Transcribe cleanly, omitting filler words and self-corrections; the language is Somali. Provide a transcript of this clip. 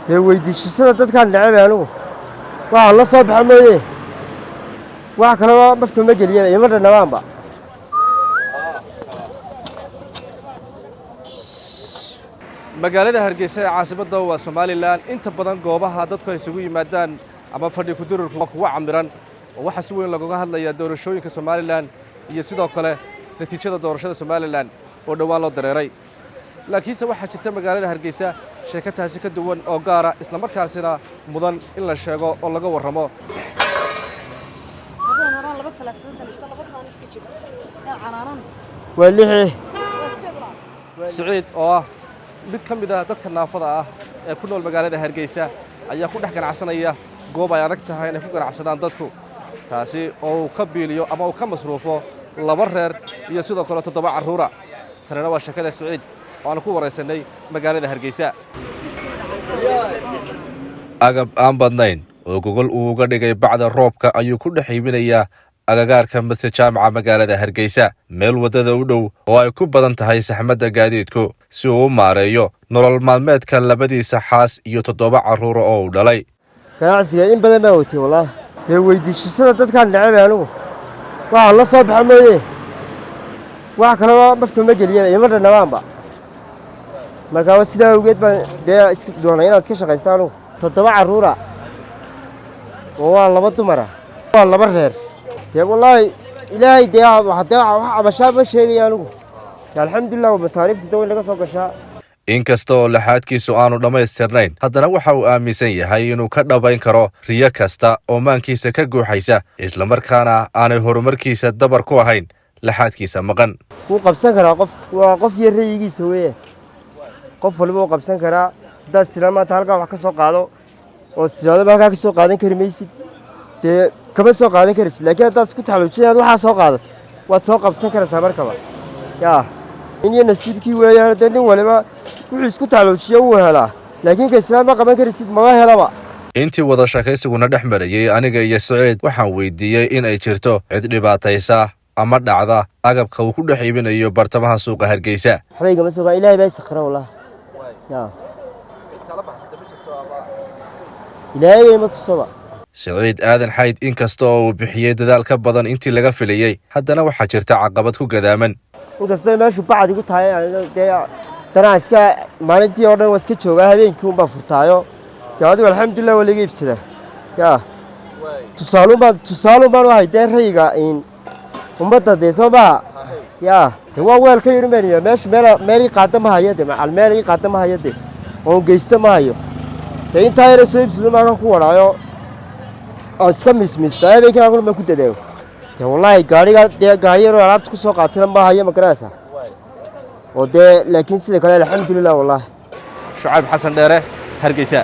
weydiisashada dadkaan neceb anigu waxa la soo baxay mooyee waxa kale oo mafka ma geliyay ima dhanaanba magaalada Hargeysa ee caasimadda waa Soomaaliland inta badan goobaha dadku ay isugu yimaadaan ama fadhi ku dirurku kuwa camiran waxa si weyn looga hadlayaa doorashooyinka Soomaaliland iyo sidoo kale natiijada doorashada Soomaaliland oo dhawaan loo dareeray laakiinse waxa jirta magaalada Hargeysa sheekadaasi ka duwan oo gaar ah isla markaasina mudan in la sheego oo laga warramo Saciid oo mid ka mid ah dadka naafada ah ee ku nool magaalada Hargeysa ayaa ku dhex ganacsanaya goob ay adag tahay inay ku ganacsadaan dadku taasi oo ka biiliyo ama uu ka masruufo laba reer iyo sidoo kale 7 carruura tanina waa sheekada Saciid oo aan ku wareysanay magaalada Hargeysa agab aan badnayn oo gogol uu uga dhigay bacda roobka ayuu ku dhex iibinayaa agagaarka masjid jaamaca magaalada Hargeysa meel wadada u dhow oo ay ku badan tahay saxmadda gaadiidku si uu u maareeyo nolol maalmeedka labadiisa xaas iyo 7 carruur oo uu dhalay ganacsiga in badan baa watay wallahi weydiisashada dadkaan neceb anigu waxa la soo baxay mooyee waxa kale oo mafka ma geliyay ima dhanaanba marka sidaa awgeed baan iska doonay inaan iska shaqaysto anigu 7 carruura oo waa 2 dumar ah waa 2 reer والله إلهي ده عبشاب مش هي يعني الحمد لله ومصاريف تدوي لك سوق الشاء inkastoo laxaadkiisu aanu dhamaystirnayn haddana waxa uu aaminsan yahay inuu ka dhabayn karo riyo kasta oo maankiisa ka guuxaysa isla markaana aanay horumarkiisa dabar ku ahayn laxaadkiisa maqan wuu qabsan karaa qof yar rayigiisa weeye qof walba uu qabsan karaa hadaa islaamaanta halkaa wax ka soo qaado oo islaamada halkaa ka soo qaadan kari maysid dee kama soo qaadan karaysid laakiin haddaad isku taxaluujinaad waxaa soo qaadato waad soo qabsan karaysaa markaba yaa in iyo nasiibkii weeyaan haddee nin waliba wuxuu isku taxaluujiya wuu helaa laakiin ka islaam ma qaban karaysid maba helaba intii wada shaqaysiguna dhex marayay aniga iyo Saciid waxaan weydiiyey in ay jirto cid dhibaataysa ama dhacda agabka uu ku dhex iibinayo bartamaha suuqa Hargeysa xabayga ma soo ilaahay baa sakhra wallahi yaa kala baxsatay ma jirto ama ilaahay ma tusaba Saciid aadan xayd inkastoo uu bixiyay dadaal ka badan intii laga filayay haddana waxaa jirta caqabad ku gadaaman inkastoo meeshu bacad igu tahay dana iska maalintii oo dhan waa iska joogaa habeenkii un baa furtaayo gaadigu alxamdulilah waa laga iibsadaa yaa tusaaluun baan wahay dee rayiga ummadda dee soo maha yaa de waa weel ka yarimanaya meeshu meel ii qaada ma hayo de macal meel ii qaada ma hayo de oon geysta ma hayo dee intaa yara soo iibsado maakan ku wadhaayo oo iska mismisto habeenkii aan kulma ku dadaago dee wallahi gaari yaroo alaabta ku soo qaatana ma hayo ma garanaysaa oo dee laakiin sida kale alxamdulilah wallahi Shucayb Xasan Dheere Hargeysa